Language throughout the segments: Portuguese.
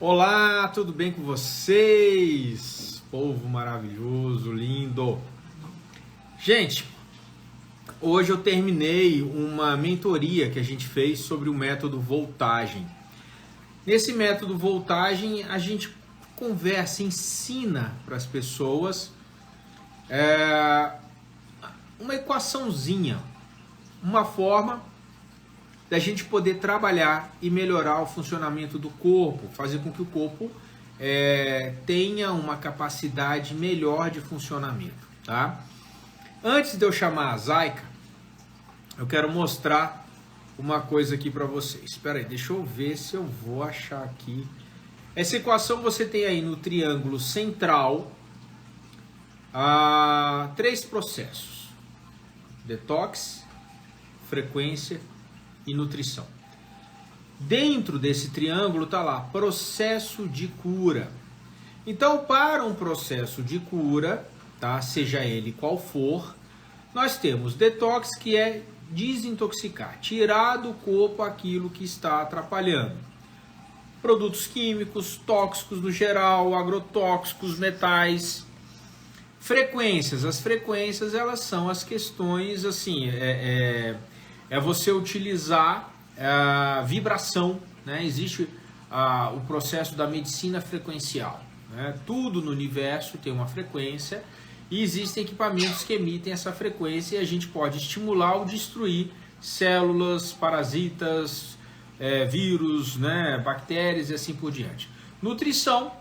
Olá, tudo bem com vocês? Povo maravilhoso, lindo. Gente, hoje eu terminei uma mentoria que a gente fez sobre o método voltagem. Nesse método voltagem, a gente conversa, ensina para as pessoas uma equaçãozinha, uma forma da gente poder trabalhar e melhorar o funcionamento do corpo, fazer com que o corpo tenha uma capacidade melhor de funcionamento, tá? Antes de eu chamar a Zaika, eu quero mostrar uma coisa aqui para vocês. Espera aí, deixa eu ver se eu vou achar aqui. Essa equação você tem aí no triângulo central 3 processos: detox, frequência e nutrição. Dentro desse triângulo está lá, processo de cura. Então, para um processo de cura, tá, seja ele qual for, nós temos detox, que é desintoxicar, tirar do corpo aquilo que está atrapalhando. Produtos químicos, tóxicos no geral, agrotóxicos, metais. Frequências, as frequências elas são as questões assim, é você utilizar a vibração, né? Existe o processo da medicina frequencial, né? Tudo no universo tem uma frequência e existem equipamentos que emitem essa frequência e a gente pode estimular ou destruir células, parasitas, vírus, né? Bactérias e assim por diante. Nutrição.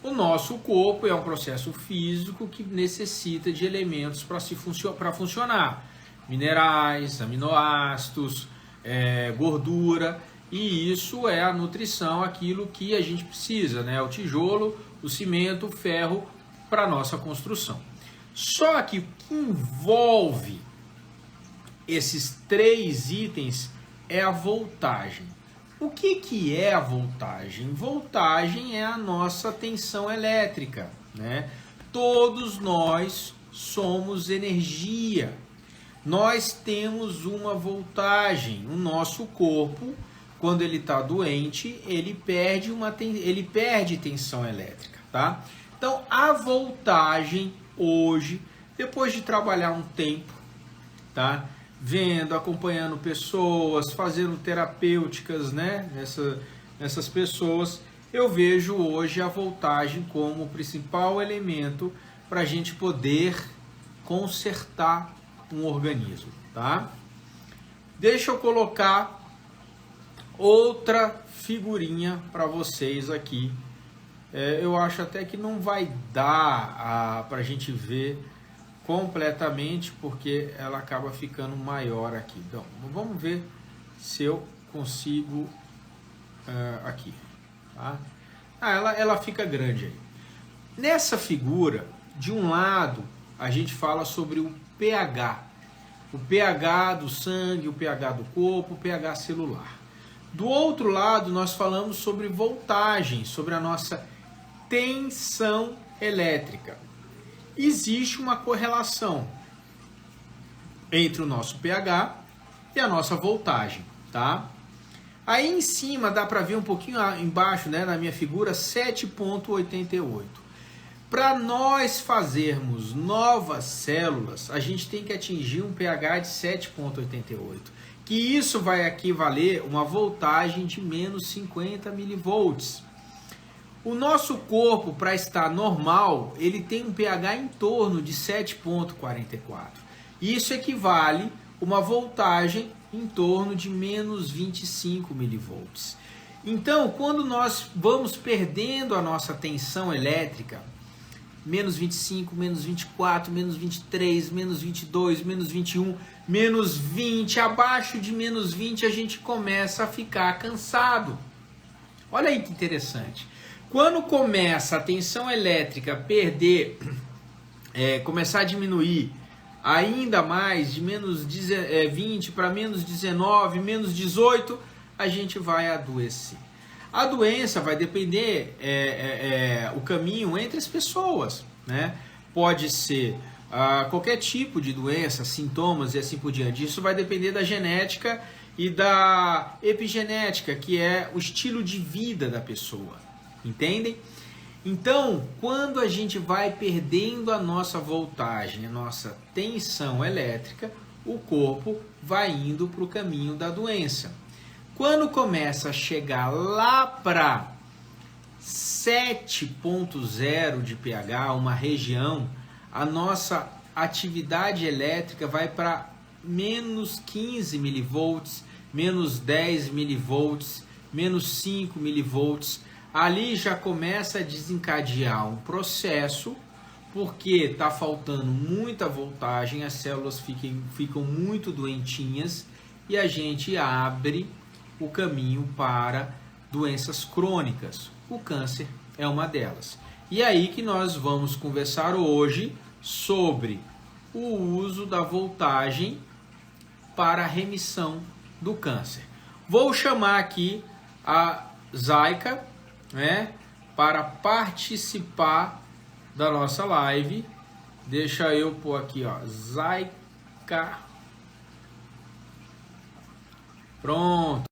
O nosso corpo é um processo físico que necessita de elementos para funcionar. Minerais, aminoácidos, gordura, e isso é a nutrição, aquilo que a gente precisa, né? O tijolo, o cimento, o ferro para a nossa construção. Só que o que envolve esses 3 itens é a voltagem. O que é a voltagem? Voltagem é a nossa tensão elétrica, né? Todos nós somos energia. Nós temos uma voltagem. O nosso corpo, quando ele está doente, ele perde tensão elétrica, tá? Então, a voltagem hoje, depois de trabalhar um tempo, tá? Vendo, acompanhando pessoas, fazendo terapêuticas, né? Nessas pessoas, eu vejo hoje a voltagem como o principal elemento para a gente poder consertar um organismo, tá? Deixa eu colocar outra figurinha para vocês aqui. Eu acho até que não vai dar para a gente ver completamente, porque ela acaba ficando maior aqui. Então, vamos ver se eu consigo aqui, tá? Ela fica grande aí. Nessa figura, de um lado, a gente fala sobre o pH. O pH do sangue, o pH do corpo, o pH celular. Do outro lado, nós falamos sobre voltagem, sobre a nossa tensão elétrica. Existe uma correlação entre o nosso pH e a nossa voltagem, tá? Aí em cima dá para ver um pouquinho embaixo, né, na minha figura, 7,88. Para nós fazermos novas células, a gente tem que atingir um pH de 7,88, que isso vai equivaler uma voltagem de menos 50 milivolts. O nosso corpo, para estar normal, ele tem um pH em torno de 7,44. Isso equivale a uma voltagem em torno de menos 25 milivolts. Então, quando nós vamos perdendo a nossa tensão elétrica, menos 25, menos 24, menos 23, menos 22, menos 21, menos 20, abaixo de menos 20 a gente começa a ficar cansado. Olha aí que interessante. Quando começa a tensão elétrica perder, começar a diminuir ainda mais, de menos 20 para menos 19, menos 18, a gente vai adoecer. A doença vai depender o caminho entre as pessoas, né? Pode ser qualquer tipo de doença, sintomas e assim por diante. Isso vai depender da genética e da epigenética, que é o estilo de vida da pessoa. Entendem? Então, quando a gente vai perdendo a nossa voltagem, a nossa tensão elétrica, o corpo vai indo para o caminho da doença. Quando começa a chegar lá para 7.0 de pH, uma região, a nossa atividade elétrica vai para menos 15 milivolts, menos 10 milivolts, menos 5 milivolts. Ali já começa a desencadear um processo, porque está faltando muita voltagem, as células ficam muito doentinhas e a gente abre o caminho para doenças crônicas. O câncer é uma delas. E aí que nós vamos conversar hoje sobre o uso da voltagem para a remissão do câncer. Vou chamar aqui a Zaika, né, para participar da nossa live. Deixa eu pôr aqui, ó, Zaika. Pronto.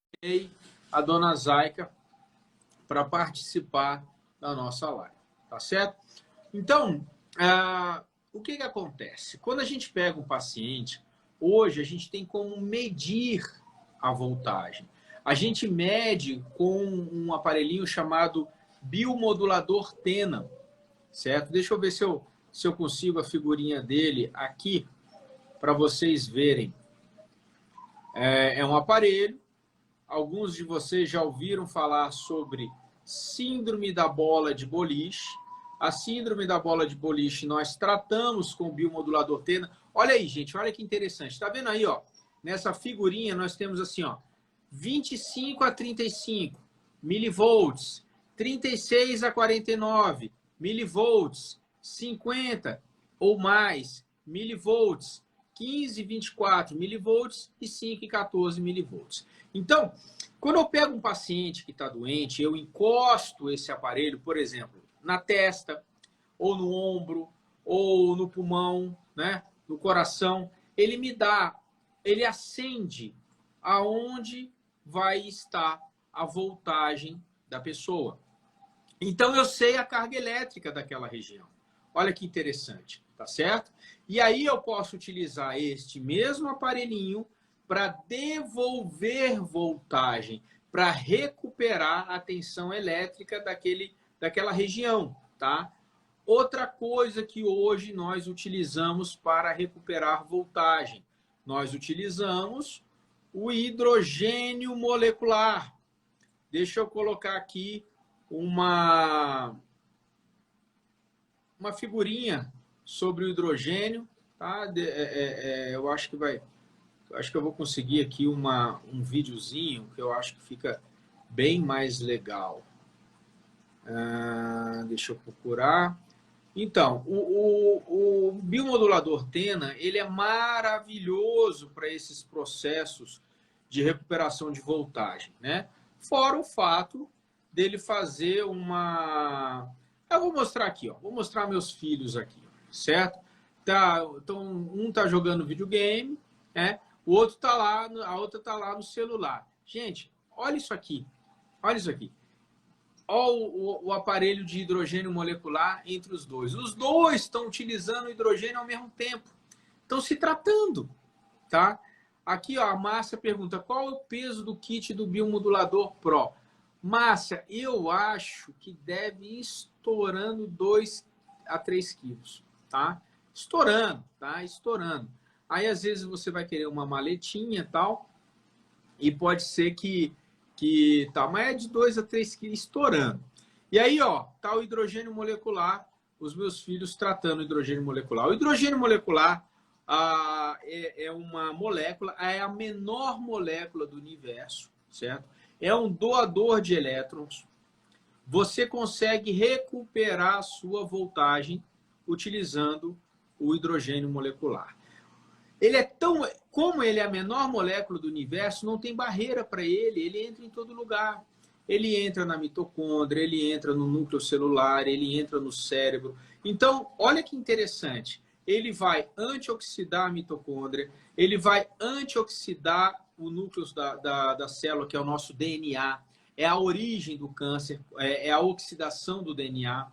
A dona Zaika para participar da nossa live, tá certo? Então, o que acontece? Quando a gente pega um paciente, hoje a gente tem como medir a voltagem. A gente mede com um aparelhinho chamado biomodulador Tena, certo? Deixa eu ver se eu consigo a figurinha dele aqui para vocês verem. É um aparelho. Alguns de vocês já ouviram falar sobre síndrome da bola de boliche. A síndrome da bola de boliche nós tratamos com o biomodulador Tena. Olha aí, gente, olha que interessante. Tá vendo aí, ó? Nessa figurinha nós temos assim, ó, 25 a 35 milivolts, 36 a 49 milivolts, 50 ou mais milivolts, 15 e 24 milivolts e 5 e 14 milivolts. Então, quando eu pego um paciente que está doente, eu encosto esse aparelho, por exemplo, na testa, ou no ombro, ou no pulmão, né, no coração, ele acende aonde vai estar a voltagem da pessoa. Então, eu sei a carga elétrica daquela região. Olha que interessante, tá certo? E aí eu posso utilizar este mesmo aparelhinho para devolver voltagem, para recuperar a tensão elétrica daquela região, tá? Outra coisa que hoje nós utilizamos para recuperar voltagem, nós utilizamos o hidrogênio molecular. Deixa eu colocar aqui uma figurinha sobre o hidrogênio, tá? Eu acho que eu vou conseguir aqui um videozinho que eu acho que fica bem mais legal. Deixa eu procurar. Então, o biomodulador Tena, ele é maravilhoso para esses processos de recuperação de voltagem, né? Fora o fato dele fazer uma... Eu vou mostrar aqui, ó. Vou mostrar meus filhos aqui, certo? Então, um tá jogando videogame, né? O outro tá lá, a outra tá lá no celular. Gente, olha isso aqui. Olha isso aqui. Olha o aparelho de hidrogênio molecular entre os dois. Os dois estão utilizando o hidrogênio ao mesmo tempo. Estão se tratando, tá? Aqui, ó, a Márcia pergunta, qual é o peso do kit do Biomodulador Pro? Márcia, eu acho que deve ir estourando 2 a 3 quilos, tá? Estourando, tá? Estourando. Aí, às vezes, você vai querer uma maletinha e tal, e pode ser que tá, mas é de 2 a 3 quilos estourando. E aí, ó, tá o hidrogênio molecular, os meus filhos tratando o hidrogênio molecular. O hidrogênio molecular é uma molécula, é a menor molécula do universo, certo? É um doador de elétrons. Você consegue recuperar a sua voltagem utilizando o hidrogênio molecular. Ele é tão... Como ele é a menor molécula do universo, não tem barreira para ele. Ele entra em todo lugar. Ele entra na mitocôndria, ele entra no núcleo celular, ele entra no cérebro. Então, olha que interessante. Ele vai antioxidar a mitocôndria, ele vai antioxidar o núcleo da célula, que é o nosso DNA. é a origem do câncer, é a oxidação do DNA.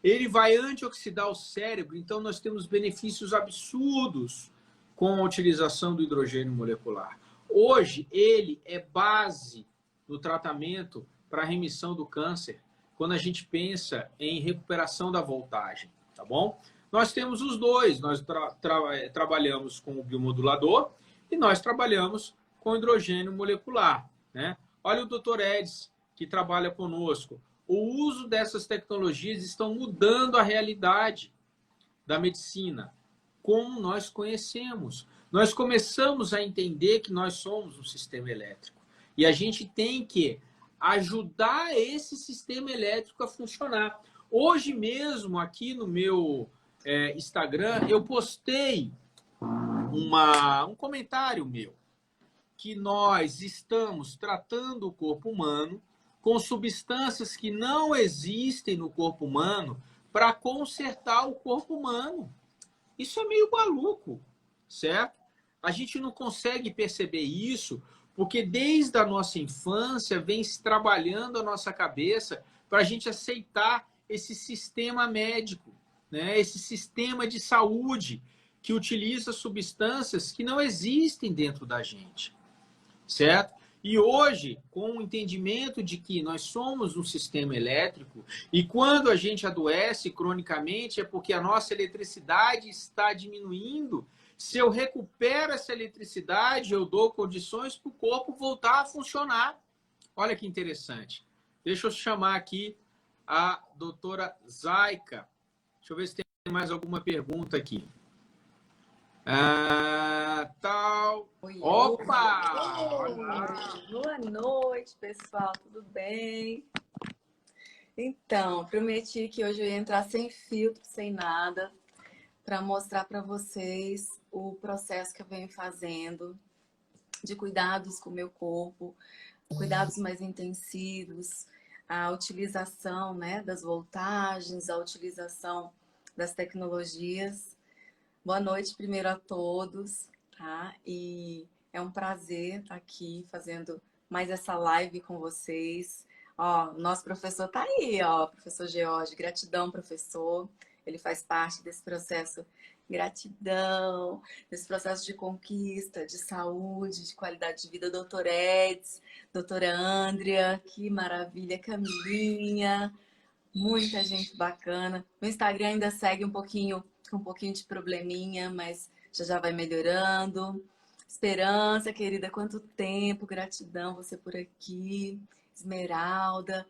Ele vai antioxidar o cérebro, então nós temos benefícios absurdos com a utilização do hidrogênio molecular. Hoje, ele é base no tratamento para a remissão do câncer, quando a gente pensa em recuperação da voltagem, tá bom? Nós temos os dois, nós trabalhamos com o biomodulador e nós trabalhamos com hidrogênio molecular, né? Olha o Dr. Edson, que trabalha conosco. O uso dessas tecnologias estão mudando a realidade da medicina, como nós conhecemos. Nós começamos a entender que nós somos um sistema elétrico e a gente tem que ajudar esse sistema elétrico a funcionar. Hoje mesmo, aqui no meu Instagram, eu postei um comentário meu, que nós estamos tratando o corpo humano com substâncias que não existem no corpo humano para consertar o corpo humano. Isso é meio maluco, certo? A gente não consegue perceber isso porque desde a nossa infância vem se trabalhando a nossa cabeça para a gente aceitar esse sistema médico, né? Esse sistema de saúde que utiliza substâncias que não existem dentro da gente, certo? E hoje, com o entendimento de que nós somos um sistema elétrico e quando a gente adoece cronicamente é porque a nossa eletricidade está diminuindo. Se eu recupero essa eletricidade, eu dou condições para o corpo voltar a funcionar. Olha que interessante. Deixa eu chamar aqui a doutora Zaika. Deixa eu ver se tem mais alguma pergunta aqui. Tal. Oi, Opa! oi. Boa noite, pessoal. Tudo bem? Então, prometi que hoje eu ia entrar sem filtro, sem nada, para mostrar para vocês o processo que eu venho fazendo de cuidados com o meu corpo, cuidados mais intensivos, a utilização, né, das voltagens, a utilização das tecnologias. Boa noite primeiro a todos, tá? E é um prazer estar aqui fazendo mais essa live com vocês. Ó, nosso professor tá aí, ó, professor George. Gratidão, professor. Ele faz parte desse processo. Gratidão, desse processo de conquista, de saúde, de qualidade de vida. Doutor Eds, doutora Andrea, que maravilha, Camilinha, muita gente bacana. No Instagram ainda segue um pouquinho de probleminha, mas já vai melhorando. Esperança, querida, quanto tempo, gratidão você por aqui. Esmeralda.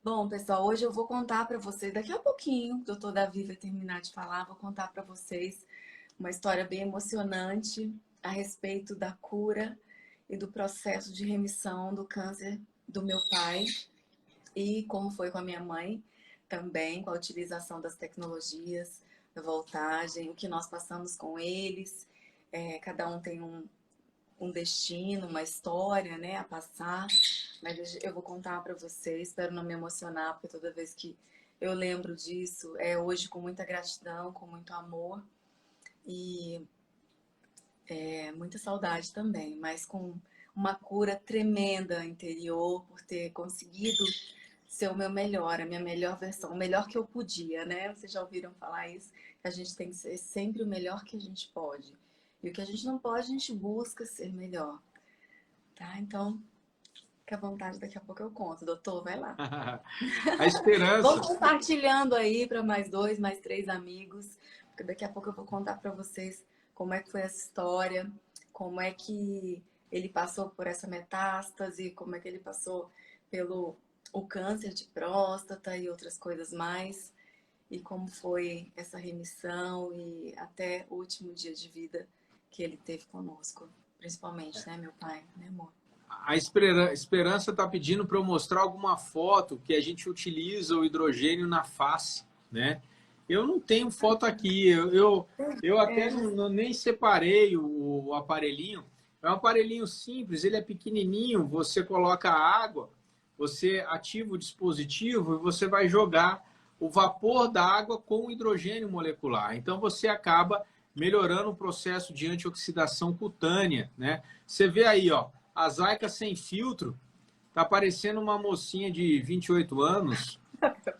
Bom, pessoal, hoje eu vou contar para vocês, daqui a pouquinho, o doutor Davi vai terminar de falar, vou contar para vocês uma história bem emocionante a respeito da cura e do processo de remissão do câncer do meu pai e como foi com a minha mãe também, com a utilização das tecnologias, da voltagem, o que nós passamos com eles. Cada um tem um destino, uma história, né, a passar, mas eu vou contar para vocês, espero não me emocionar, porque toda vez que eu lembro disso, é hoje com muita gratidão, com muito amor e muita saudade também, mas com uma cura tremenda interior por ter conseguido ser o meu melhor, a minha melhor versão, o melhor que eu podia, né? Vocês já ouviram falar isso? Que a gente tem que ser sempre o melhor que a gente pode. E o que a gente não pode, a gente busca ser melhor. Tá? Então, fica à vontade, daqui a pouco eu conto. Doutor, vai lá. A esperança. Vou compartilhando aí para mais 2, mais 3 amigos, porque daqui a pouco eu vou contar para vocês como é que foi essa história, como é que ele passou por essa metástase, como é que ele passou pelo o câncer de próstata e outras coisas mais, e como foi essa remissão e até o último dia de vida que ele teve conosco, principalmente, né, meu pai, né, amor? A Esperança está pedindo para eu mostrar alguma foto que a gente utiliza o hidrogênio na face, né? Eu não tenho foto aqui, eu até nem separei o aparelhinho. É um aparelhinho simples, ele é pequenininho, você coloca a água, você ativa o dispositivo e você vai jogar o vapor da água com o hidrogênio molecular. Então você acaba melhorando o processo de antioxidação cutânea, né? Você vê aí, ó, a Zaika sem filtro, Tá parecendo uma mocinha de 28 anos,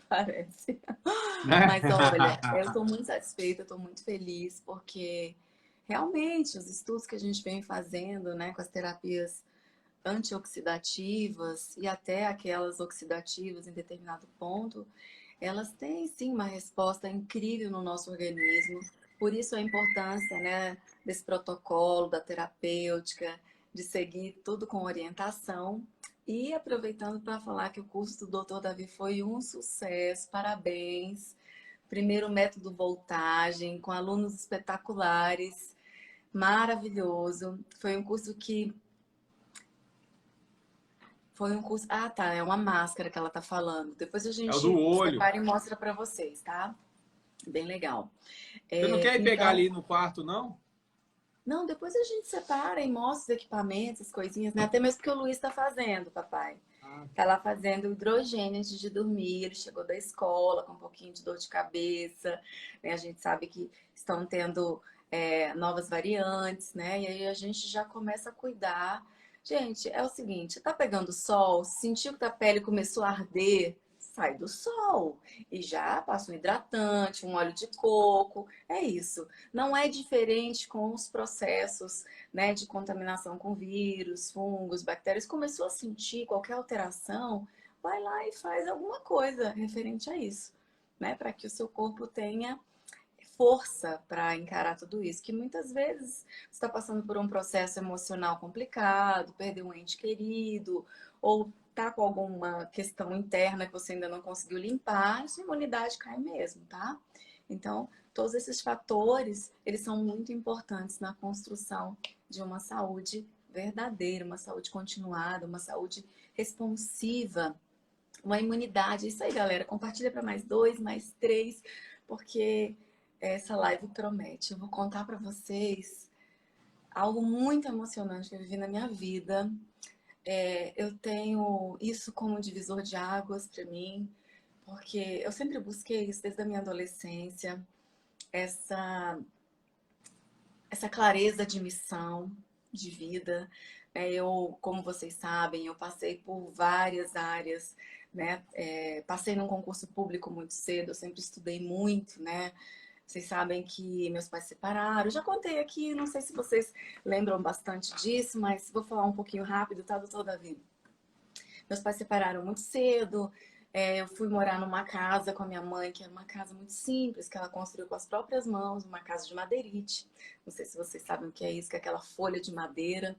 Parece. né? Mas olha, eu estou muito satisfeita, estou muito feliz, porque realmente os estudos que a gente vem fazendo, né, com as terapias antioxidativas e até aquelas oxidativas em determinado ponto, elas têm sim uma resposta incrível no nosso organismo. Por isso a importância, né, desse protocolo, da terapêutica, de seguir tudo com orientação. E aproveitando para falar que o curso do Dr. Davi foi um sucesso, parabéns. Primeiro método voltagem, com alunos espetaculares, maravilhoso. Foi um curso. Ah, tá. É uma máscara que ela tá falando. Depois a É o do gente olho. separa e mostra para vocês, tá? Bem legal. Você não quer ir pegar Então, ali no quarto, não? não, depois a gente separa e mostra os equipamentos, as coisinhas, né? Até mesmo porque o Luiz tá fazendo, papai. Ah, Tá lá fazendo hidrogênio antes de dormir. Ele chegou da escola com um pouquinho de dor de cabeça, né? A gente sabe que estão tendo novas variantes, né? E aí a gente já começa a cuidar. Gente, é o seguinte: tá pegando sol, sentiu que a pele começou a arder, sai do sol e já passa um hidratante, um óleo de coco. É isso. Não é diferente com os processos, né, de contaminação com vírus, fungos, bactérias. Começou a sentir qualquer alteração, vai lá e faz alguma coisa referente a isso, né, para que o seu corpo tenha força para encarar tudo isso, que muitas vezes você está passando por um processo emocional complicado, perdeu um ente querido, ou tá com alguma questão interna que você ainda não conseguiu limpar, sua imunidade cai mesmo, tá? Então, todos esses fatores, eles são muito importantes na construção de uma saúde verdadeira, uma saúde continuada, uma saúde responsiva, uma imunidade. Isso aí, galera. Compartilha para mais dois, mais três, porque essa live promete. Eu vou contar para vocês algo muito emocionante que eu vivi na minha vida. Eu tenho isso como divisor de águas para mim, porque eu sempre busquei isso desde a minha adolescência, essa, essa clareza de missão, de vida. Eu, como vocês sabem, eu passei por várias áreas, né? Passei num concurso público muito cedo, eu sempre estudei muito, né? Vocês sabem que meus pais se separaram. Eu já contei aqui, não sei se vocês lembram bastante disso, mas vou falar um pouquinho rápido, tá, doutor Davi? Meus pais se separaram muito cedo. Eu fui morar numa casa com a minha mãe, que era uma casa muito simples, que ela construiu com as próprias mãos, uma casa de madeirite. Não sei se vocês sabem o que é isso, que é aquela folha de madeira.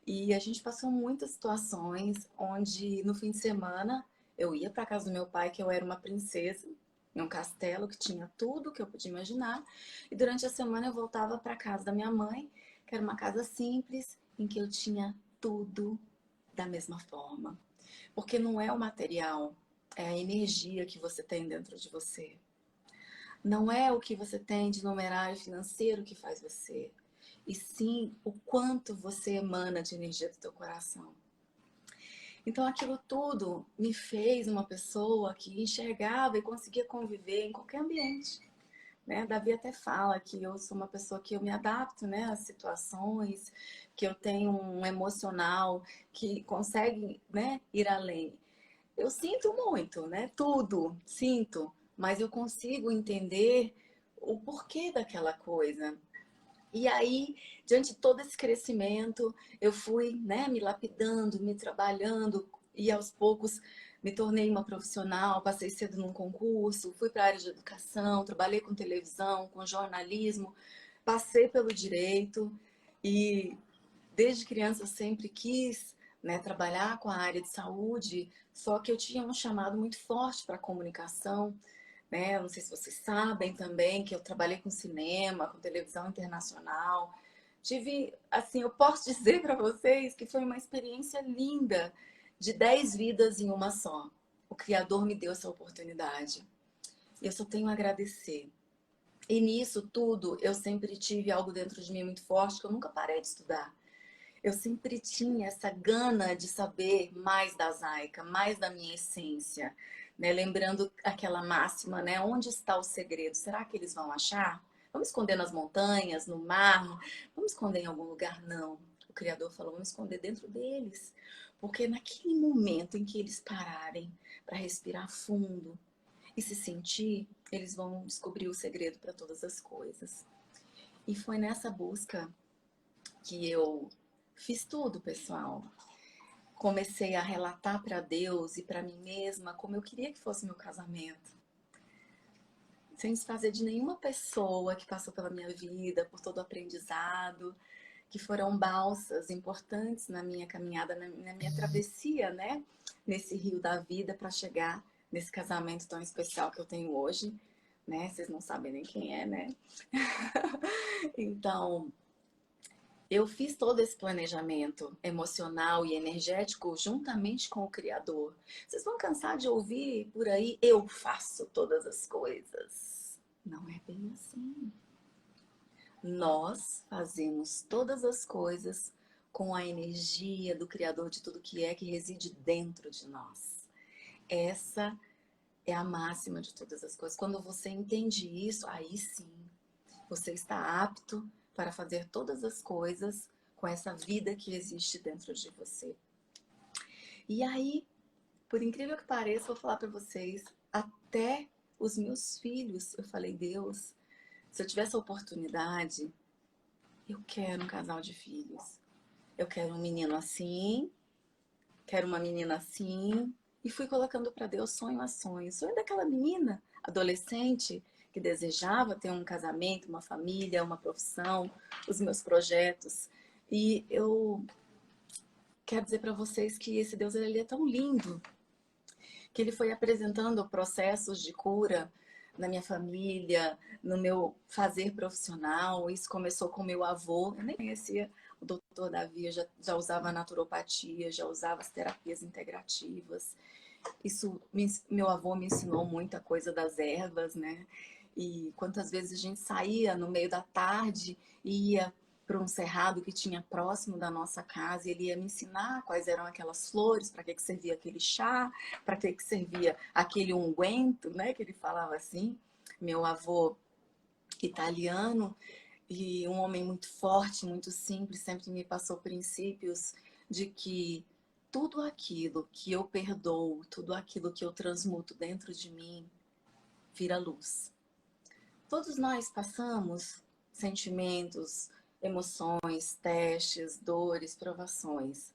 E a gente passou muitas situações onde no fim de semana eu ia para casa do meu pai, que eu era uma princesa, num castelo que tinha tudo que eu podia imaginar, e durante a semana eu voltava para casa da minha mãe, que era uma casa simples, em que eu tinha tudo da mesma forma. Porque não é o material, é a energia que você tem dentro de você. Não é o que você tem de numerário financeiro que faz você, e sim o quanto você emana de energia do teu coração. Então aquilo tudo me fez uma pessoa que enxergava e conseguia conviver em qualquer ambiente, né? Davi até fala que eu sou uma pessoa que eu me adapto, né, às situações, que eu tenho um emocional que consegue, né, ir além. Eu sinto muito, né? Tudo, sinto, mas eu consigo entender o porquê daquela coisa. E aí, diante de todo esse crescimento, eu fui, né, me lapidando, me trabalhando e aos poucos me tornei uma profissional, passei cedo num concurso, fui para a área de educação, trabalhei com televisão, com jornalismo, passei pelo direito e desde criança eu sempre quis, né, trabalhar com a área de saúde, só que eu tinha um chamado muito forte para a comunicação, né? Não sei se vocês sabem também que eu trabalhei com cinema, com televisão internacional. Tive, assim, eu posso dizer para vocês que foi uma experiência linda, de 10 vidas em uma só. O Criador me deu essa oportunidade. E eu só tenho a agradecer. E nisso tudo, eu sempre tive algo dentro de mim muito forte, que eu nunca parei de estudar. Eu sempre tinha essa gana de saber mais da Zaica, mais da minha essência, né? Lembrando aquela máxima, né? Onde está o segredo? Será que eles vão achar? Vamos esconder nas montanhas, no mar? Vamos esconder em algum lugar? Não. O Criador falou, vamos esconder dentro deles. Porque naquele momento em que eles pararem para respirar fundo e se sentir, eles vão descobrir o segredo para todas as coisas. E foi nessa busca que eu fiz tudo, pessoal. Comecei a relatar para Deus e para mim mesma como eu queria que fosse meu casamento. Sem desfazer de nenhuma pessoa que passou pela minha vida, por todo o aprendizado, que foram balsas importantes na minha caminhada, na minha travessia, né? Nesse rio da vida para chegar nesse casamento tão especial que eu tenho hoje, né? Vocês não sabem nem quem é, né? Então, eu fiz todo esse planejamento emocional e energético juntamente com o Criador. Vocês vão cansar de ouvir por aí, eu faço todas as coisas. Não é bem assim. Nós fazemos todas as coisas com a energia do Criador de tudo que reside dentro de nós. Essa é a máxima de todas as coisas. Quando você entende isso, aí sim, você está apto para fazer todas as coisas com essa vida que existe dentro de você. E aí, por incrível que pareça, vou falar para vocês, até os meus filhos, eu falei, Deus, se eu tivesse a oportunidade, eu quero um casal de filhos. Eu quero um menino assim, quero uma menina assim. E fui colocando para Deus sonho a sonho. Sonho daquela menina, adolescente, que desejava ter um casamento, uma família, uma profissão, os meus projetos. E eu quero dizer para vocês que esse Deus, ele é tão lindo, que ele foi apresentando processos de cura na minha família, no meu fazer profissional. Isso começou com meu avô. Eu nem conhecia o doutor Davi, eu já usava a naturopatia, já usava as terapias integrativas. Isso, meu avô me ensinou muita coisa das ervas, né? E quantas vezes a gente saía no meio da tarde e ia para um cerrado que tinha próximo da nossa casa, e ele ia me ensinar quais eram aquelas flores, para que servia aquele chá, para que servia aquele unguento, né? Que ele falava assim. Meu avô italiano, e um homem muito forte, muito simples, sempre me passou princípios de que tudo aquilo que eu perdoo, tudo aquilo que eu transmuto dentro de mim, vira luz. Todos nós passamos sentimentos, emoções, testes, dores, provações.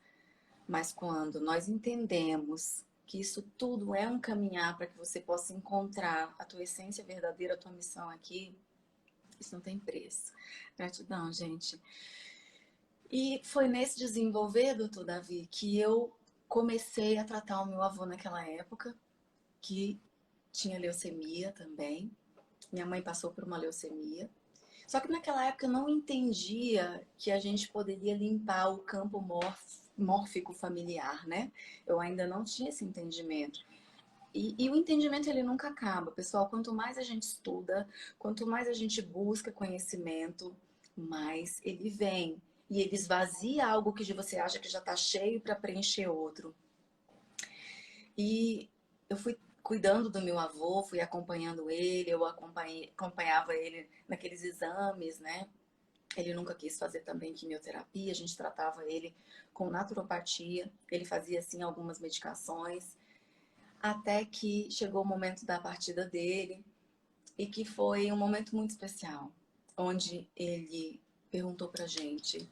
Mas quando nós entendemos que isso tudo é um caminhar para que você possa encontrar a tua essência verdadeira, a tua missão aqui, isso não tem preço. Gratidão, gente. E foi nesse desenvolver, doutor Davi, que eu comecei a tratar o meu avô naquela época, que tinha leucemia também. Minha mãe passou por uma leucemia. Só que naquela época eu não entendia que a gente poderia limpar o campo mórfico familiar, né? Eu ainda não tinha esse entendimento. E o entendimento, ele nunca acaba, pessoal. Quanto mais a gente estuda, quanto mais a gente busca conhecimento, mais ele vem. E ele esvazia algo que você acha que já está cheio para preencher outro. E eu fui cuidando do meu avô, fui acompanhando ele, eu acompanhava ele naqueles exames, né? Ele nunca quis fazer também quimioterapia, a gente tratava ele com naturopatia, ele fazia, assim, algumas medicações, até que chegou o momento da partida dele, e que foi um momento muito especial, onde ele perguntou pra gente,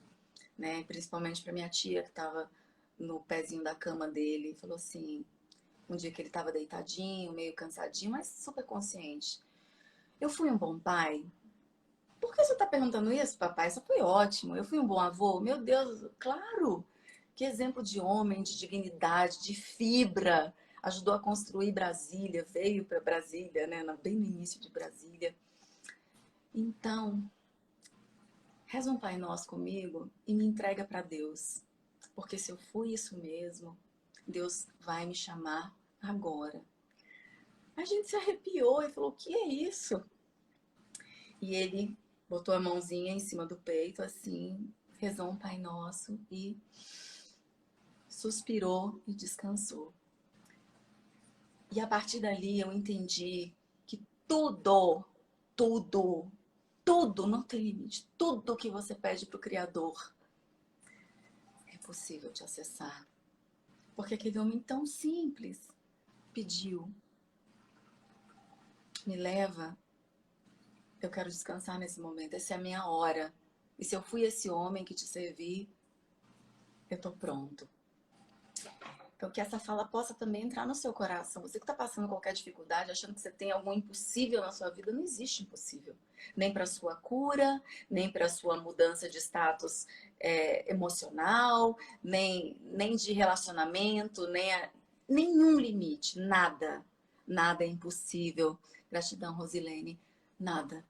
né, principalmente pra minha tia, que estava no pezinho da cama dele, falou assim, um dia que ele estava deitadinho, meio cansadinho, mas super consciente. Eu fui um bom pai? Por que você está perguntando isso, papai? Isso foi ótimo. Eu fui um bom avô? Meu Deus, claro! Que exemplo de homem, de dignidade, de fibra. Ajudou a construir Brasília, veio para Brasília, né? Bem no início de Brasília. Então, reza um Pai Nosso comigo e me entrega para Deus. Porque se eu fui isso mesmo, Deus vai me chamar agora. A gente se arrepiou e falou, o que é isso? E ele botou a mãozinha em cima do peito, assim, rezou um Pai Nosso e suspirou e descansou. E a partir dali eu entendi que tudo, não tem limite. Tudo que você pede para o Criador é possível de acessar. Porque aquele homem tão simples pediu: me leva, eu quero descansar nesse momento, essa é a minha hora. E se eu fui esse homem que te servi, eu tô pronto. Então, que essa fala possa também entrar no seu coração. Você que está passando qualquer dificuldade, achando que você tem algum impossível na sua vida, não existe impossível. Nem para sua cura, nem para sua mudança de status emocional, nem de relacionamento, nenhum limite, nada. Nada é impossível. Gratidão, Rosilene. Nada.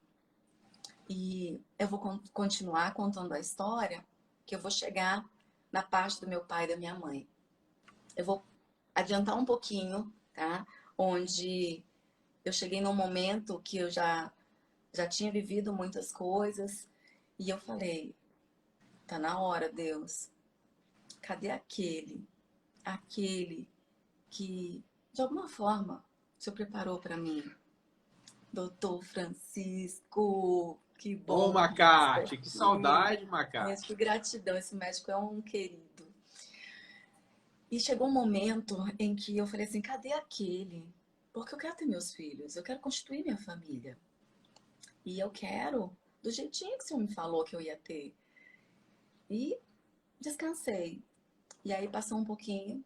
E eu vou continuar contando a história, que eu vou chegar na parte do meu pai e da minha mãe. Eu vou adiantar um pouquinho, tá? Onde eu cheguei num momento que eu já tinha vivido muitas coisas e eu falei: tá na hora, Deus. Cadê aquele que de alguma forma o Senhor preparou para mim? Doutor Francisco, que Ô, bom que você está Macate, que aqui. saudade, Gente, que Macate. gratidão, esse médico é um querido. E chegou um momento em que eu falei assim: cadê aquele? Porque eu quero ter meus filhos, eu quero constituir minha família. E eu quero do jeitinho que o Senhor me falou que eu ia ter. E descansei. E aí passou um pouquinho,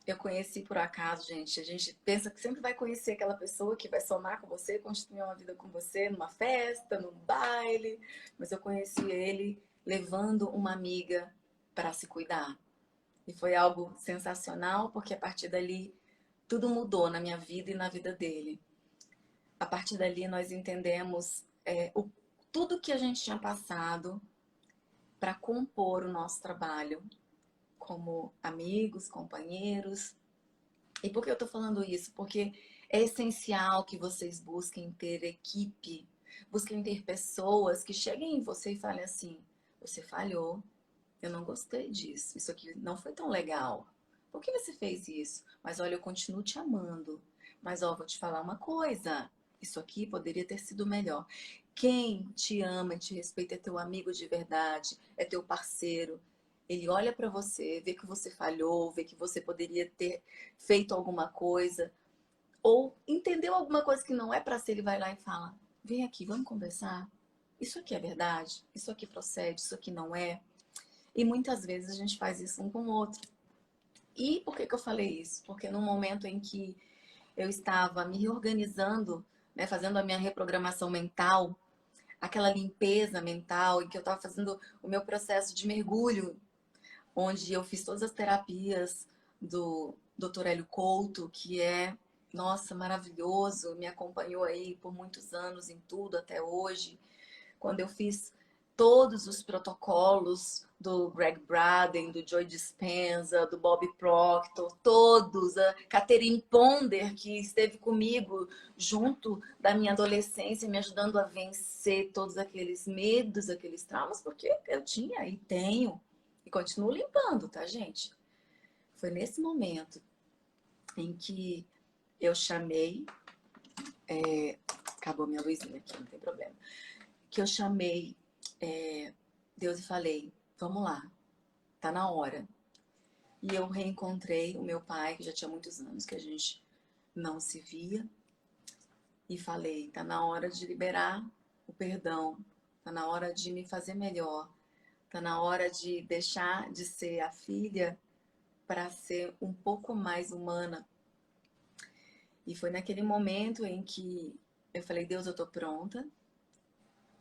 eu conheci por acaso, gente. A gente pensa que sempre vai conhecer aquela pessoa que vai somar com você, constituir uma vida com você numa festa, num baile. Mas eu conheci ele levando uma amiga para se cuidar. E foi algo sensacional, porque a partir dali tudo mudou na minha vida e na vida dele. A partir dali nós entendemos tudo que a gente tinha passado para compor o nosso trabalho como amigos, companheiros. E por que eu estou falando isso? Porque é essencial que vocês busquem ter equipe, busquem ter pessoas que cheguem em você e falem assim: você falhou, eu não gostei disso, isso aqui não foi tão legal. Por que você fez isso? Mas olha, eu continuo te amando. Mas ó, vou te falar uma coisa, isso aqui poderia ter sido melhor. Quem te ama e te respeita é teu amigo de verdade, é teu parceiro. Ele olha para você, vê que você falhou, vê que você poderia ter feito alguma coisa, ou entendeu alguma coisa que não é para ser, ele vai lá e fala: vem aqui, vamos conversar. Isso aqui é verdade? Isso aqui procede? Isso aqui não é? E muitas vezes a gente faz isso um com o outro. E por que eu falei isso? Porque no momento em que eu estava me reorganizando, né, fazendo a minha reprogramação mental, aquela limpeza mental, em que eu estava fazendo o meu processo de mergulho, onde eu fiz todas as terapias do Dr. Hélio Couto, que é, nossa, maravilhoso, me acompanhou aí por muitos anos em tudo até hoje. Quando eu fiz todos os protocolos do Greg Braden, do Joe Dispenza, do Bob Proctor, todos, a Catherine Ponder, que esteve comigo junto da minha adolescência, me ajudando a vencer todos aqueles medos, aqueles traumas, porque eu tinha e tenho, e continuo limpando, tá, gente? Foi nesse momento em que eu chamei, acabou minha luzinha aqui, não tem problema, que eu chamei Deus e falei: vamos lá, tá na hora. E eu reencontrei o meu pai, que já tinha muitos anos que a gente não se via, e falei: tá na hora de liberar o perdão, tá na hora de me fazer melhor, tá na hora de deixar de ser a filha para ser um pouco mais humana. E foi naquele momento em que eu falei: Deus, eu tô pronta.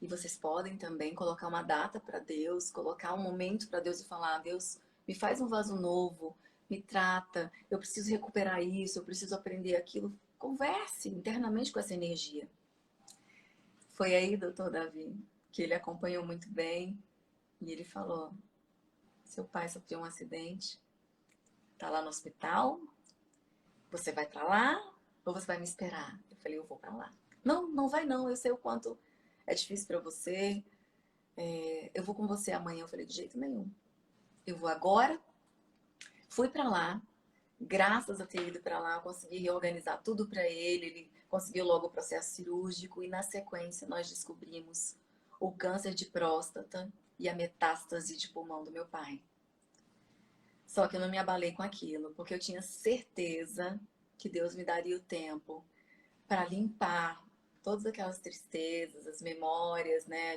E vocês podem também colocar uma data para Deus, colocar um momento para Deus e falar: Deus, me faz um vaso novo, me trata, eu preciso recuperar isso, eu preciso aprender aquilo. Converse internamente com essa energia. Foi aí, doutor Davi, que ele acompanhou muito bem e ele falou: seu pai sofreu um acidente, tá lá no hospital, você vai para lá ou você vai me esperar? Eu falei: eu vou para lá. Não, não vai não, eu sei o quanto é difícil para você, eu vou com você amanhã. Eu falei: de jeito nenhum. Eu vou agora. Fui para lá. Graças a ter ido para lá, eu consegui reorganizar tudo para ele. Ele conseguiu logo o processo cirúrgico e na sequência nós descobrimos o câncer de próstata e a metástase de pulmão do meu pai. Só que eu não me abalei com aquilo, porque eu tinha certeza que Deus me daria o tempo para limpar todas aquelas tristezas, as memórias, né,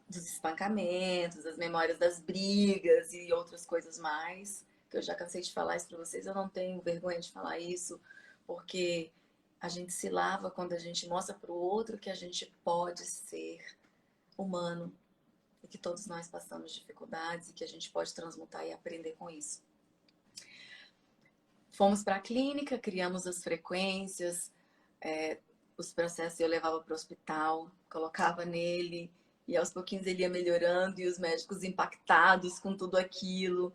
dos espancamentos, as memórias das brigas e outras coisas mais, que eu já cansei de falar isso para vocês, eu não tenho vergonha de falar isso, porque a gente se lava quando a gente mostra para o outro que a gente pode ser humano e que todos nós passamos dificuldades e que a gente pode transmutar e aprender com isso. Fomos para a clínica, criamos as frequências, os processos eu levava para o hospital, colocava nele, e aos pouquinhos ele ia melhorando, e os médicos impactados com tudo aquilo.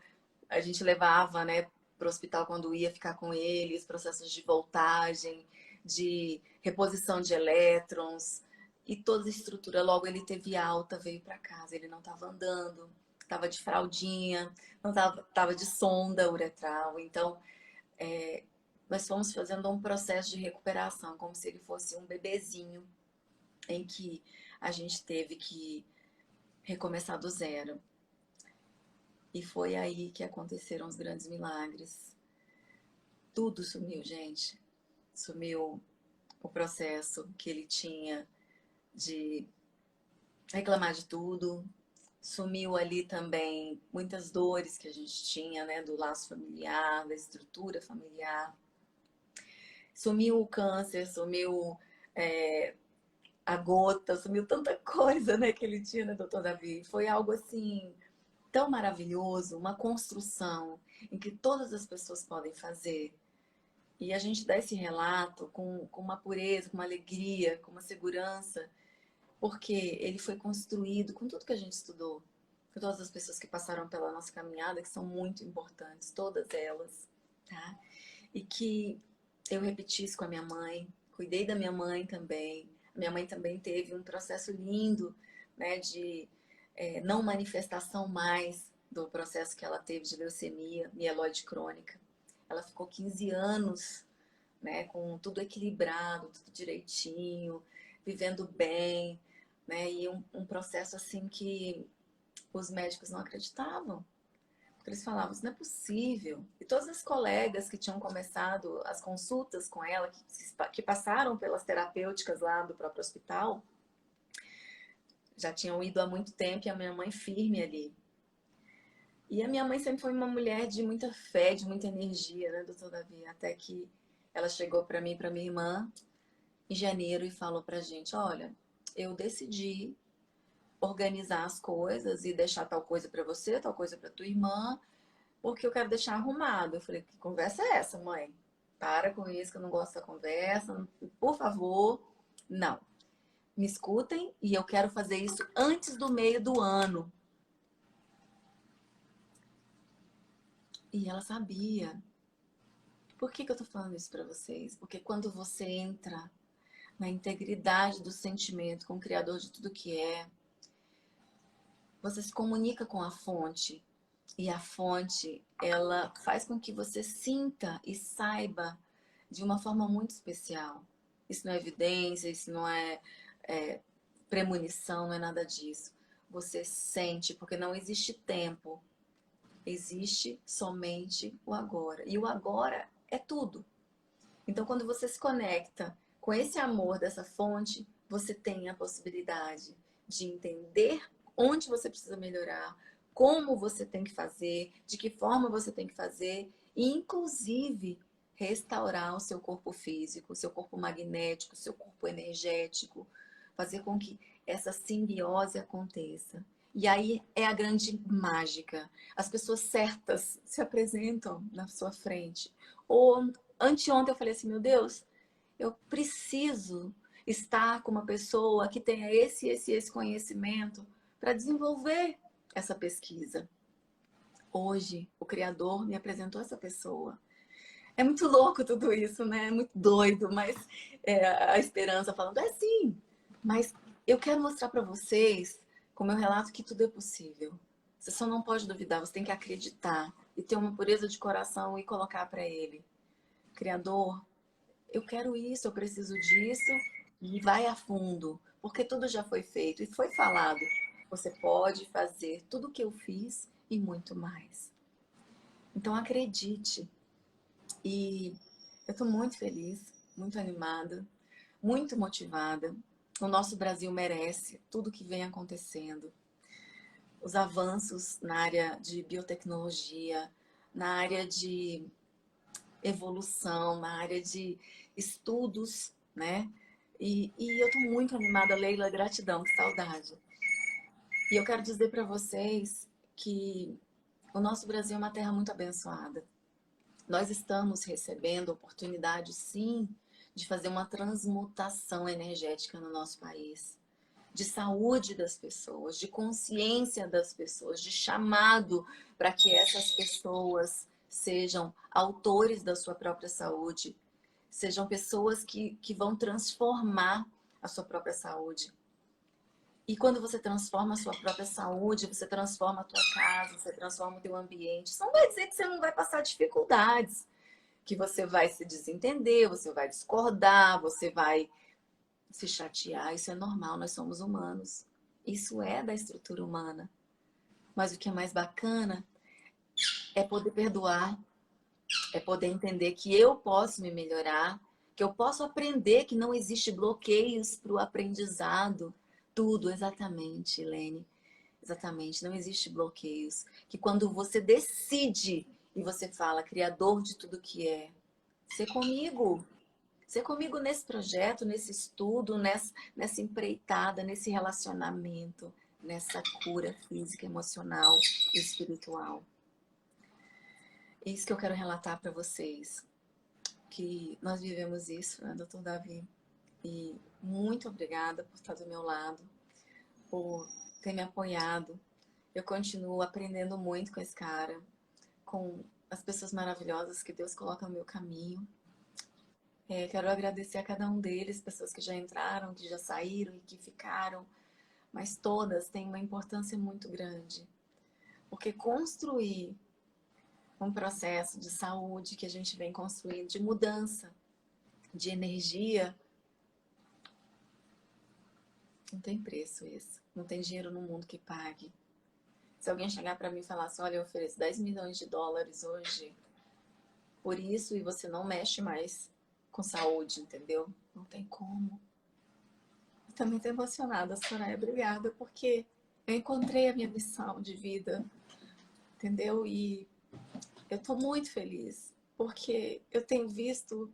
A gente levava, né, para o hospital quando ia ficar com ele, os processos de voltagem, de reposição de elétrons, e toda a estrutura. Logo ele teve alta, veio para casa, ele não estava andando, estava de fraldinha, não estava de sonda uretral, então nós fomos fazendo um processo de recuperação, como se ele fosse um bebezinho, em que a gente teve que recomeçar do zero. E foi aí que aconteceram os grandes milagres. Tudo sumiu, gente. Sumiu o processo que ele tinha de reclamar de tudo. Sumiu ali também muitas dores que a gente tinha, né, do laço familiar, da estrutura familiar. Sumiu o câncer, sumiu a gota, sumiu tanta coisa, né, que ele tinha, né, doutor Davi? Foi algo assim tão maravilhoso, uma construção em que todas as pessoas podem fazer. E a gente dá esse relato com uma pureza, com uma alegria, com uma segurança, porque ele foi construído com tudo que a gente estudou, com todas as pessoas que passaram pela nossa caminhada, que são muito importantes, todas elas, tá? E que eu repeti isso com a minha mãe, cuidei da minha mãe também. Minha mãe também teve um processo lindo, né, de não manifestação mais do processo que ela teve de leucemia, mieloide crônica. Ela ficou 15 anos, né, com tudo equilibrado, tudo direitinho, vivendo bem, né, e um processo assim que os médicos não acreditavam. Eles falavam, isso não é possível. E todas as colegas que tinham começado as consultas com ela, que passaram pelas terapêuticas lá do próprio hospital, já tinham ido há muito tempo, e a minha mãe firme ali. E a minha mãe sempre foi uma mulher de muita fé, de muita energia, né, doutor Davi? Até que ela chegou para mim e para minha irmã em janeiro e falou pra gente, olha, eu decidi organizar as coisas e deixar tal coisa para você, tal coisa para tua irmã, porque eu quero deixar arrumado. Eu falei, que conversa é essa, mãe? Para com isso, que eu não gosto da conversa. Por favor, não. Me escutem e eu quero fazer isso antes do meio do ano. E ela sabia. Por que eu tô falando isso para vocês? Porque quando você entra na integridade do sentimento com o Criador de tudo que é, você se comunica com a fonte. E a fonte, ela faz com que você sinta e saiba de uma forma muito especial. Isso não é evidência, isso não é premonição, não é nada disso. Você sente, porque não existe tempo. Existe somente o agora. E o agora é tudo. Então, quando você se conecta com esse amor dessa fonte, você tem a possibilidade de entender onde você precisa melhorar, como você tem que fazer, de que forma você tem que fazer, e inclusive restaurar o seu corpo físico, o seu corpo magnético, o seu corpo energético, fazer com que essa simbiose aconteça. E aí é a grande mágica. As pessoas certas se apresentam na sua frente. Ou anteontem eu falei assim, meu Deus, eu preciso estar com uma pessoa que tenha esse conhecimento para desenvolver essa pesquisa. Hoje, o Criador me apresentou essa pessoa. É muito louco tudo isso, né? É muito doido, mas a esperança falando, é sim. Mas eu quero mostrar para vocês, com o meu relato, que tudo é possível. Você só não pode duvidar, você tem que acreditar e ter uma pureza de coração e colocar para Ele. Criador, eu quero isso, eu preciso disso, e vai a fundo, porque tudo já foi feito e foi falado. Você pode fazer tudo o que eu fiz e muito mais. Então acredite. E eu estou muito feliz, muito animada, muito motivada. O nosso Brasil merece tudo que vem acontecendo. Os avanços na área de biotecnologia, na área de evolução, na área de estudos, né? E eu estou muito animada, Leila, gratidão, que saudade. E eu quero dizer para vocês que o nosso Brasil é uma terra muito abençoada. Nós estamos recebendo oportunidade, sim, de fazer uma transmutação energética no nosso país, de saúde das pessoas, de consciência das pessoas, de chamado para que essas pessoas sejam autores da sua própria saúde, sejam pessoas que vão transformar a sua própria saúde. E quando você transforma a sua própria saúde, você transforma a tua casa, você transforma o teu ambiente. Isso não vai dizer que você não vai passar dificuldades, que você vai se desentender, você vai discordar, você vai se chatear. Isso é normal, nós somos humanos. Isso é da estrutura humana. Mas o que é mais bacana é poder perdoar, é poder entender que eu posso me melhorar, que eu posso aprender, que não existe bloqueios para o aprendizado. Tudo, exatamente, Helene. Exatamente, não existe bloqueios. Que quando você decide e você fala, Criador de tudo que é, ser comigo. Ser comigo nesse projeto, nesse estudo, nessa empreitada, nesse relacionamento, nessa cura física, emocional e espiritual. É isso que eu quero relatar para vocês. Que nós vivemos isso, né, Dr. Davi? E muito obrigada por estar do meu lado, por ter me apoiado. Eu continuo aprendendo muito com esse cara, com as pessoas maravilhosas que Deus coloca no meu caminho. Quero agradecer a cada um deles, pessoas que já entraram, que já saíram e que ficaram, mas todas têm uma importância muito grande. Porque construir um processo de saúde que a gente vem construindo, de mudança, de energia, não tem preço isso. Não tem dinheiro no mundo que pague. Se alguém chegar para mim e falar assim, olha, eu ofereço 10 milhões de dólares hoje por isso e você não mexe mais com saúde, entendeu? Não tem como. Eu também estou emocionada, Soraya, obrigada, porque eu encontrei a minha missão de vida, entendeu? E eu estou muito feliz, porque eu tenho visto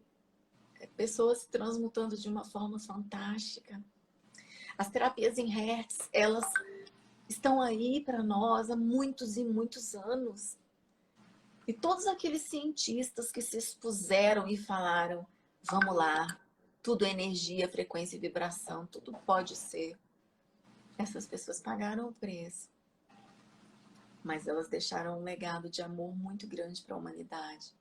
pessoas se transmutando de uma forma fantástica. As terapias em Hertz, elas estão aí para nós há muitos e muitos anos. E todos aqueles cientistas que se expuseram e falaram, vamos lá, tudo é energia, frequência e vibração, tudo pode ser. Essas pessoas pagaram o preço. Mas elas deixaram um legado de amor muito grande para a humanidade.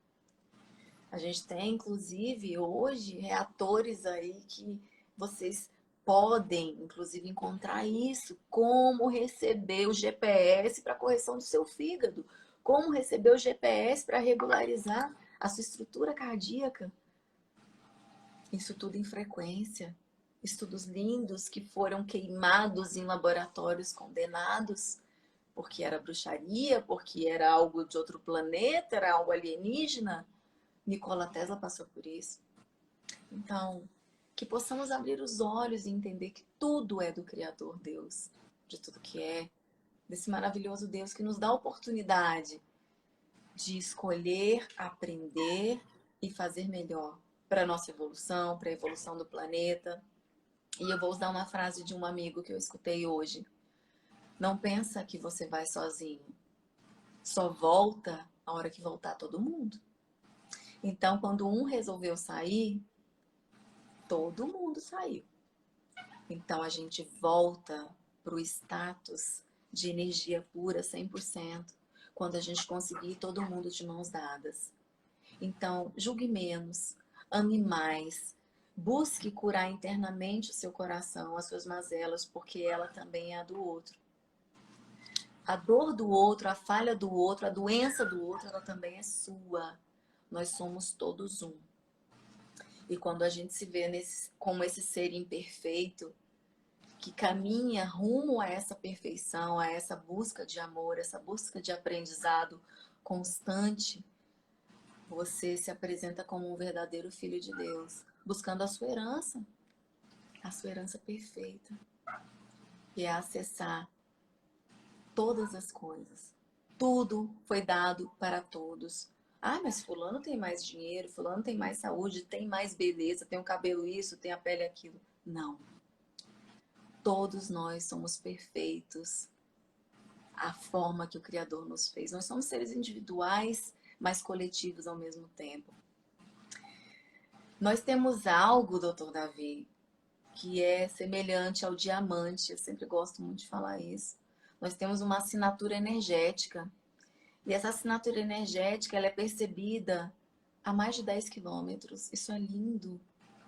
A gente tem, inclusive, hoje, reatores aí que vocês podem, inclusive, encontrar isso, como receber o GPS para correção do seu fígado, como receber o GPS para regularizar a sua estrutura cardíaca. Isso tudo em frequência. Estudos lindos que foram queimados em laboratórios condenados, porque era bruxaria, porque era algo de outro planeta, era algo alienígena. Nikola Tesla passou por isso. Então, que possamos abrir os olhos e entender que tudo é do Criador Deus, de tudo que é, desse maravilhoso Deus que nos dá a oportunidade de escolher, aprender e fazer melhor para a nossa evolução, para a evolução do planeta. E eu vou usar uma frase de um amigo que eu escutei hoje. Não pensa que você vai sozinho. Só volta a hora que voltar todo mundo. Então, quando um resolveu sair, todo mundo saiu. Então, a gente volta para o status de energia pura 100%, quando a gente conseguir todo mundo de mãos dadas. Então, julgue menos, ame mais, busque curar internamente o seu coração, as suas mazelas, porque ela também é a do outro. A dor do outro, a falha do outro, a doença do outro, ela também é sua. Nós somos todos um. E quando a gente se vê como esse ser imperfeito, que caminha rumo a essa perfeição, a essa busca de amor, essa busca de aprendizado constante, você se apresenta como um verdadeiro filho de Deus, buscando a sua herança perfeita, que é acessar todas as coisas. Tudo foi dado para todos. Ah, mas fulano tem mais dinheiro, fulano tem mais saúde, tem mais beleza, tem o cabelo isso, tem a pele aquilo. Não. Todos nós somos perfeitos. A forma que o Criador nos fez. Nós somos seres individuais, mas coletivos ao mesmo tempo. Nós temos algo, Dr. Davi, que é semelhante ao diamante. Eu sempre gosto muito de falar isso. Nós temos uma assinatura energética. E essa assinatura energética, ela é percebida a mais de 10 quilômetros. Isso é lindo.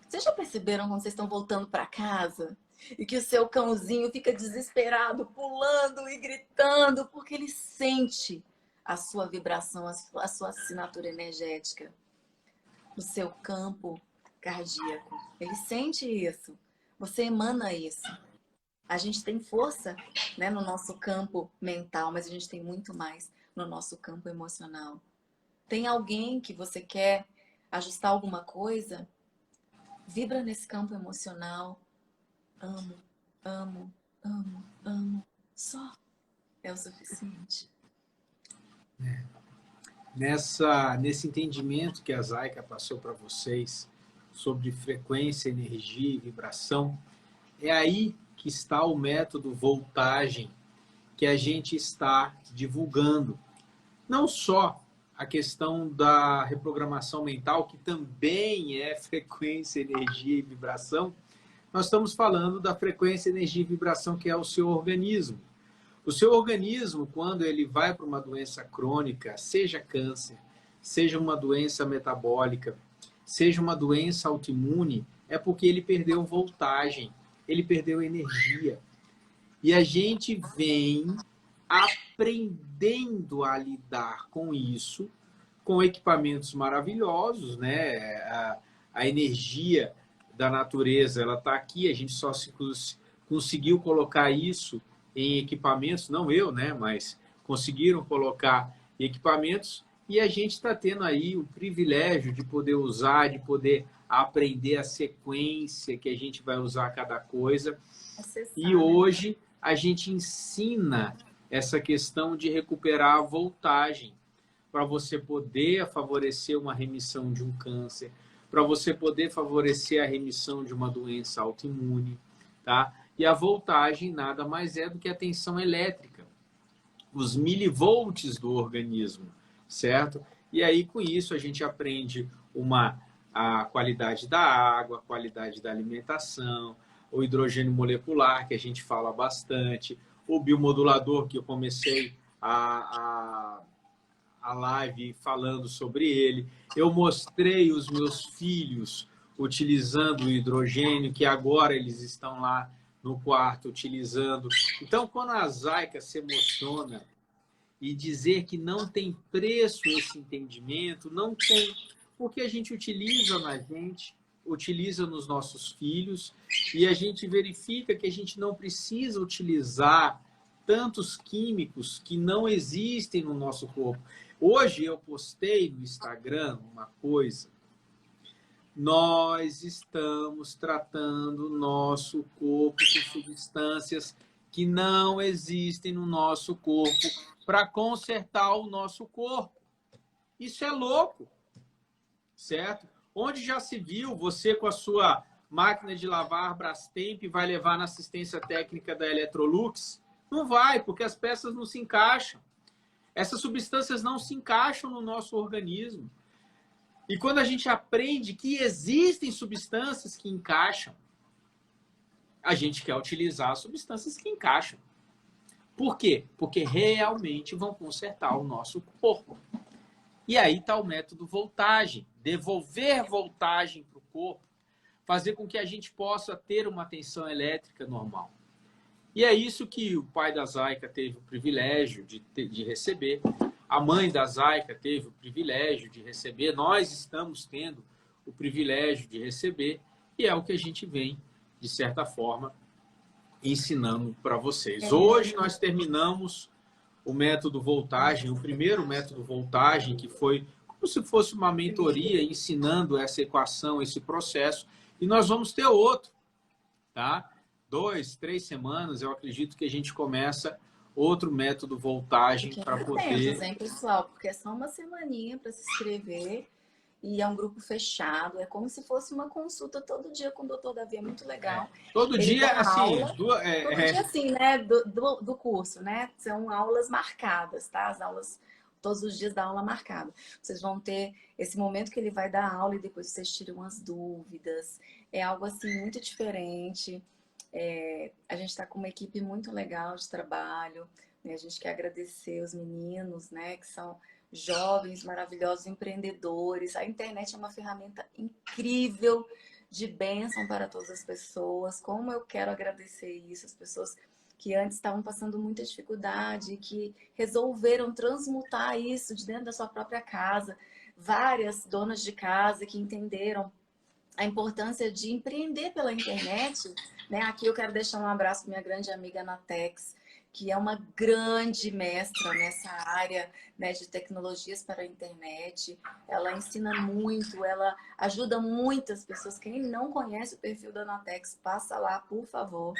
Vocês já perceberam quando vocês estão voltando para casa? E que o seu cãozinho fica desesperado, pulando e gritando, porque ele sente a sua vibração, a sua assinatura energética no seu campo cardíaco. Ele sente isso. Você emana isso. A gente tem força, né, no nosso campo mental, mas a gente tem muito mais no nosso campo emocional. Tem alguém que você quer ajustar alguma coisa? Vibra nesse campo emocional. Amo, amo, amo, amo. Só é o suficiente. Nesse entendimento que a Zaika passou para vocês sobre frequência, energia e vibração, é aí que está o método voltagem que a gente está divulgando. Não só a questão da reprogramação mental, que também é frequência, energia e vibração, nós estamos falando da frequência, energia e vibração que é o seu organismo. O seu organismo, quando ele vai para uma doença crônica, seja câncer, seja uma doença metabólica, seja uma doença autoimune, é porque ele perdeu voltagem, ele perdeu energia. E a gente vem aprendendo a lidar com isso, com equipamentos maravilhosos, né? A energia da natureza, ela está aqui, a gente só conseguiu colocar isso em equipamentos, não eu, né? Mas conseguiram colocar equipamentos e a gente está tendo aí o privilégio de poder usar, de poder aprender a sequência que a gente vai usar cada coisa. E hoje a gente ensina essa questão de recuperar a voltagem para você poder favorecer uma remissão de um câncer, para você poder favorecer a remissão de uma doença autoimune, tá? E a voltagem nada mais é do que a tensão elétrica, os milivolts do organismo, certo? E aí, com isso, a gente aprende a qualidade da água, a qualidade da alimentação, o hidrogênio molecular, que a gente fala bastante, o biomodulador, que eu comecei a live falando sobre ele. Eu mostrei os meus filhos utilizando o hidrogênio, que agora eles estão lá no quarto utilizando. Então, quando a Zaika se emociona e dizer que não tem preço esse entendimento, não tem, porque a gente utiliza na gente, utiliza nos nossos filhos, e a gente verifica que a gente não precisa utilizar tantos químicos que não existem no nosso corpo. Hoje eu postei no Instagram uma coisa. Nós estamos tratando o nosso corpo com substâncias que não existem no nosso corpo para consertar o nosso corpo. Isso é louco, certo? Onde já se viu você com a sua máquina de lavar Brastemp vai levar na assistência técnica da Electrolux? Não vai, porque as peças não se encaixam. Essas substâncias não se encaixam no nosso organismo. E quando a gente aprende que existem substâncias que encaixam, a gente quer utilizar as substâncias que encaixam. Por quê? Porque realmente vão consertar o nosso corpo. E aí está o método voltagem. Devolver voltagem para o corpo, fazer com que a gente possa ter uma tensão elétrica normal. E é isso que o pai da Zaika teve o privilégio de receber. A mãe da Zaika teve o privilégio de receber. Nós estamos tendo o privilégio de receber. E é o que a gente vem, de certa forma, ensinando para vocês. Hoje nós terminamos o método Voltagem, o primeiro método Voltagem, que foi como se fosse uma mentoria ensinando essa equação, esse processo. E nós vamos ter outro, tá? 2, 3 semanas, eu acredito que a gente começa outro método Voltagem Fiquem para atentos, poder... hein, pessoal? Porque é só uma semaninha para se inscrever e é um grupo fechado. É como se fosse uma consulta todo dia com o Dr. Davi. É muito legal. Todo Ele dia, dá assim, aula, todo dia assim, né? Do curso, né? São aulas marcadas, tá? As aulas, todos os dias da aula marcada. Vocês vão ter esse momento que ele vai dar aula e depois vocês tiram as dúvidas. É algo assim muito diferente. A gente está com uma equipe muito legal de trabalho, né? A gente quer agradecer os meninos, né? Que são jovens, maravilhosos, empreendedores. A internet é uma ferramenta incrível de bênção para todas as pessoas. Como eu quero agradecer isso, as pessoas que antes estavam passando muita dificuldade, que resolveram transmutar isso de dentro da sua própria casa. Várias donas de casa que entenderam a importância de empreender pela internet, né? Aqui eu quero deixar um abraço para minha grande amiga Natex, que é uma grande mestra nessa área, né, de tecnologias para a internet. Ela ensina muito, ela ajuda muitas pessoas. Quem não conhece o perfil da Natex, passa lá, por favor.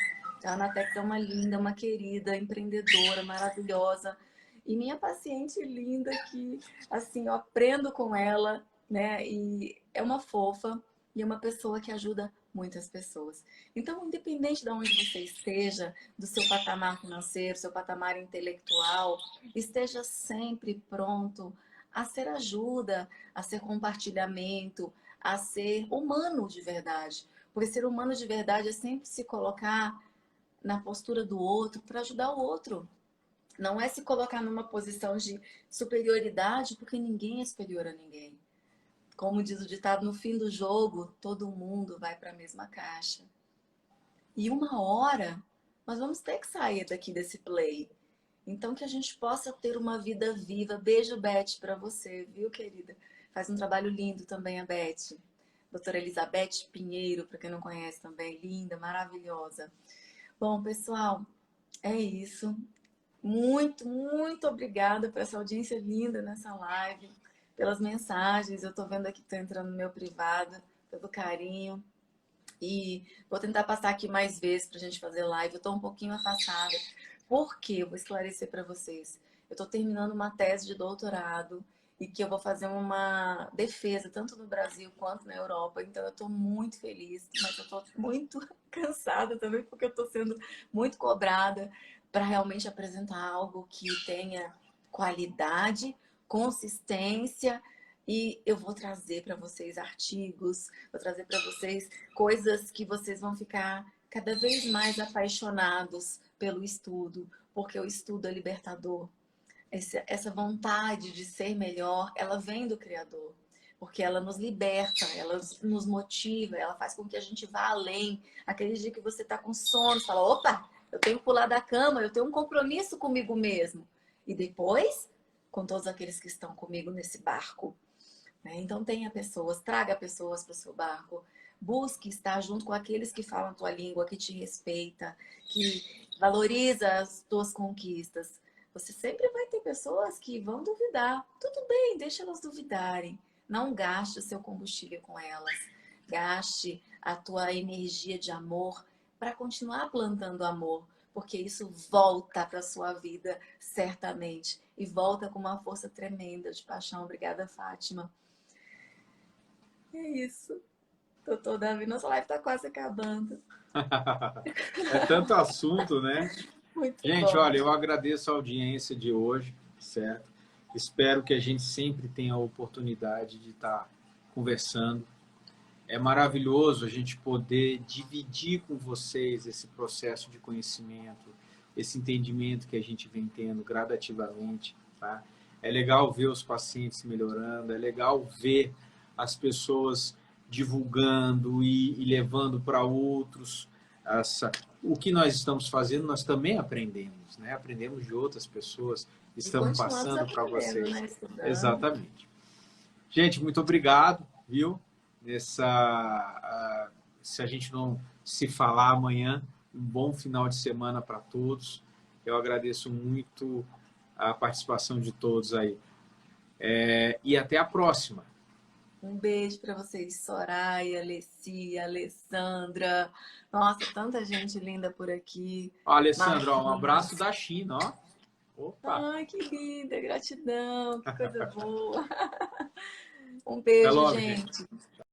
A Natex é uma linda, uma querida, empreendedora, maravilhosa. E minha paciente linda que, assim, eu aprendo com ela, né? E é uma fofa e é uma pessoa que ajuda muitas pessoas. Então, independente de onde você esteja, do seu patamar financeiro, seu patamar intelectual, esteja sempre pronto a ser ajuda, a ser compartilhamento, a ser humano de verdade. Porque ser humano de verdade é sempre se colocar na postura do outro para ajudar o outro. Não é se colocar numa posição de superioridade, porque ninguém é superior a ninguém. Como diz o ditado, no fim do jogo, todo mundo vai para a mesma caixa. E uma hora, nós vamos ter que sair daqui desse play. Então, que a gente possa ter uma vida viva. Beijo, Beth, para você, viu, querida? Faz um trabalho lindo também a Beth. Doutora Elizabeth Pinheiro, para quem não conhece também, linda, maravilhosa. Bom, pessoal, é isso. Muito, muito obrigada por essa audiência linda nessa live, pelas mensagens. Eu estou vendo aqui que está entrando no meu privado, pelo carinho. E vou tentar passar aqui mais vezes para a gente fazer live. Eu estou um pouquinho afastada. Por quê? Eu vou esclarecer para vocês. Eu estou terminando uma tese de doutorado e que eu vou fazer uma defesa, tanto no Brasil quanto na Europa. Então, eu estou muito feliz, mas eu estou muito cansada também, porque eu estou sendo muito cobrada para realmente apresentar algo que tenha qualidade, consistência. E eu vou trazer para vocês artigos, vou trazer para vocês coisas que vocês vão ficar cada vez mais apaixonados pelo estudo, porque o estudo é libertador. Essa vontade de ser melhor, ela vem do Criador, porque ela nos liberta, ela nos motiva, ela faz com que a gente vá além. Aquele dia que você está com sono, você fala, opa, eu tenho que pular da cama, eu tenho um compromisso comigo mesmo. E depois, com todos aqueles que estão comigo nesse barco. Então tenha pessoas, traga pessoas para o seu barco, busque estar junto com aqueles que falam a tua língua, que te respeita, que valoriza as tuas conquistas. Você sempre vai ter pessoas que vão duvidar. Tudo bem, deixa elas duvidarem. Não gaste o seu combustível com elas. Gaste a tua energia de amor para continuar plantando amor, porque isso volta para a sua vida certamente e volta com uma força tremenda de paixão. Obrigada, Fátima. É isso. Doutor Davi, nossa live tá quase acabando. É tanto assunto, né? Muito Gente, bom. olha, eu agradeço a audiência de hoje, certo? Espero que a gente sempre tenha a oportunidade de estar conversando. É maravilhoso a gente poder dividir com vocês esse processo de conhecimento, esse entendimento que a gente vem tendo gradativamente, tá? É legal ver os pacientes melhorando, é legal ver as pessoas divulgando e levando para outros o que nós estamos fazendo, nós também aprendemos, né? Aprendemos de outras pessoas, E estamos continuamos passando para aprendendo, vocês. né? Estudando. Exatamente. Gente, muito obrigado, viu? Se a gente não se falar amanhã, um bom final de semana para todos. Eu agradeço muito a participação de todos aí. E até a próxima. Um beijo para vocês, Soraya, Alessi, Alessandra. Nossa, tanta gente linda por aqui. Alessandra, um abraço da China, ó. Opa. Ai, que linda, gratidão, que coisa boa. Um beijo, gente.